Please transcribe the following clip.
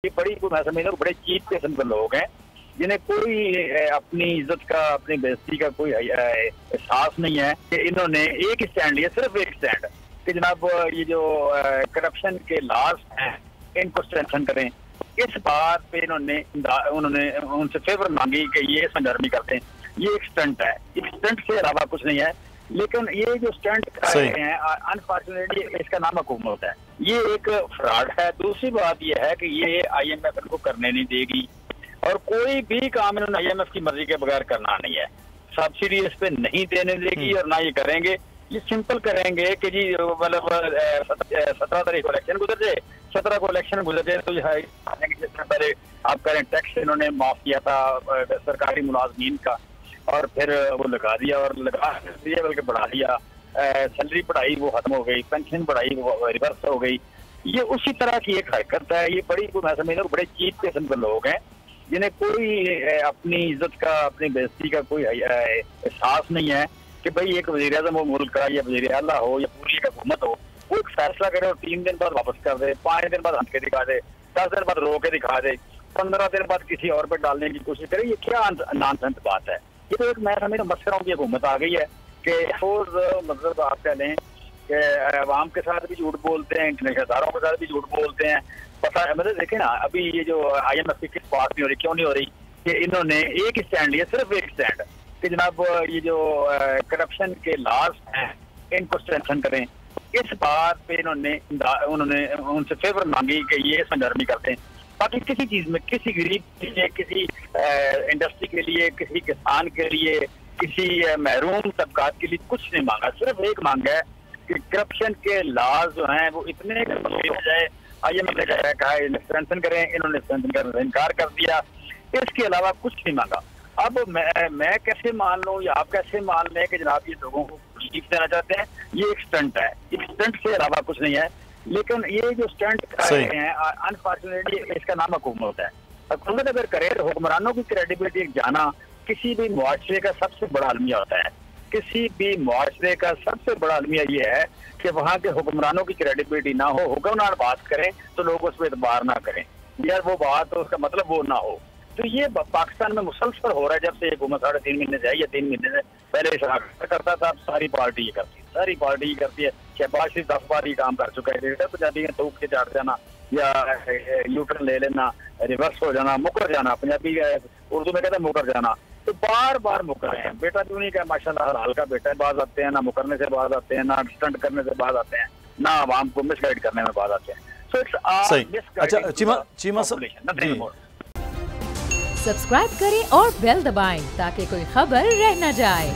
ये बड़ी मैं समझता हूँ बड़े चीप किस्म के लोग हैं जिन्हें कोई अपनी इज्जत का अपनी बेइज्जती का कोई एहसास नहीं है कि इन्होंने एक स्टैंड लिया, सिर्फ एक स्टैंड कि जनाब ये जो करप्शन के लॉज हैं इनको स्ट्रेंथन करें। इस बात पे उन्होंने उनसे फेवर मांगी कि ये संगर्मी करते हैं। ये एक स्टंट है, एक स्टंट से अलावा कुछ नहीं है। लेकिन ये जो स्टंट कर रहे हैं अनफॉर्चुनेटली इसका नाम हुकूमत है, ये एक फ्रॉड है। दूसरी बात ये है कि ये IMF इनको करने नहीं देगी और कोई भी काम इन्होंने IMF की मर्जी के बगैर करना नहीं है। सब्सिडी इस पे नहीं देने देगी और ना ये करेंगे। ये सिंपल करेंगे कि जी मतलब 17 तारीख को इलेक्शन गुजर जाए, 17 को इलेक्शन गुजर जाए तो जिस तरह पहले आप करें टैक्स इन्होंने माफ किया था सरकारी मुलाजमीन का और फिर वो लगा दिया और लगा दिया बल्कि बढ़ा दिया। सैलरी बढ़ाई वो खत्म हो गई, पेंशन बढ़ाई वो रिवर्स हो गई। ये उसी तरह की एक हरकत है। ये बड़ी मैं समझता हूँ बड़े चीप किस्म के लोग हैं जिन्हें कोई अपनी इज्जत का अपनी बेइज्जती का कोई एहसास नहीं है कि भाई एक वज़ीर-ए-आज़म हो मुल्क का या वज़ीर-ए-आला हो या पूरी एक हुकूमत हो, वो एक फैसला करे और 3 दिन बाद वापस कर दे, 5 दिन बाद हंस के दिखा दे, 10 दिन बाद रो के दिखा दे, 15 दिन बाद किसी और पे डालने की कोशिश करे। ये क्या नॉनसेंस बात है? ये तो एक मैं समझता हूँ मस्करों की हुकूमत आ गई है कि मतलब आप कह लें कि अवाम के साथ भी झूठ बोलते हैं, इंटरनेशनल इदारों के साथ भी झूठ बोलते हैं। पता मतलब देखें ना अभी ये जो IMF की किस बात नहीं हो रही, क्यों नहीं हो रही कि इन्होंने एक स्टैंड लिया, सिर्फ एक स्टैंड कि जनाब ये जो करप्शन के लॉज हैं इनको स्ट्रेंथन करें। इस बात पे उन्होंने उनसे फेवर मांगी कि ये संगर्मी करते हैं। बाकी किसी चीज में किसी गरीब के लिए, किसी इंडस्ट्री के लिए, किसी किसान के लिए, किसी महरूम तबकात के लिए कुछ नहीं मांगा। सिर्फ एक मांगा है कि करप्शन के लॉज जो हैं वो इतने हो जाए। IMF ने कहा स्ट्रेंथन करें, इन्होंने स्ट्रेंथन करने से इनकार कर दिया। इसके अलावा कुछ नहीं मांगा। अब मैं कैसे मान लूँ या आप कैसे मान लें कि जनाब ये लोगों को तकलीफ देना चाहते हैं? ये एक स्टंट है, एक स्टंट से अलावा कुछ नहीं है। लेकिन ये जो स्टंट कर रहे हैं अनफॉर्चुनेटली इसका नाम हुकूमत है। हुकूमत अगर करे तो हुक्मरानों की क्रेडिबिलिटी जाना किसी भी मुआशरे का सबसे बड़ा अलमिया होता है। किसी भी मुआशरे का सबसे बड़ा अलमिया ये है कि वहाँ के हुक्मरानों की क्रेडिबिलिटी ना हो। हुक्मरान बात करें तो लोग उस पर एतबार ना करें, यार वो बात तो उसका मतलब वो ना हो। तो ये पाकिस्तान में मुसलसल हो रहा है। जब से हुकूमत 3.5 महीने से आई या 3 महीने से पहले करता था, अब सारी पार्टी ये करती है, सारी पार्टी ये करती है। शहबाज शरीफ 10 बार ये काम कर चुका है। पंजाबी में थूक के चाट जाना या यूटर्न ले लेना, रिवर्स हो जाना, मुकर जाना, पंजाबी उर्दू में कहते हैं मुकर जाना। तो बार बार मुकर रहे हैं। बेटा क्यों नहीं कहा माशाल्लाह हर हाल का बेटा है। बाज आते हैं ना मुकरने से बाज आते हैं, ना स्टंट करने से बाज आते हैं, ना आवाम को मिसगाइड करने में बाज आते हैं। सो इट्स अच्छा चीमा साहब सब्सक्राइब करें और बेल दबाएं ताकि कोई खबर रह न जाए।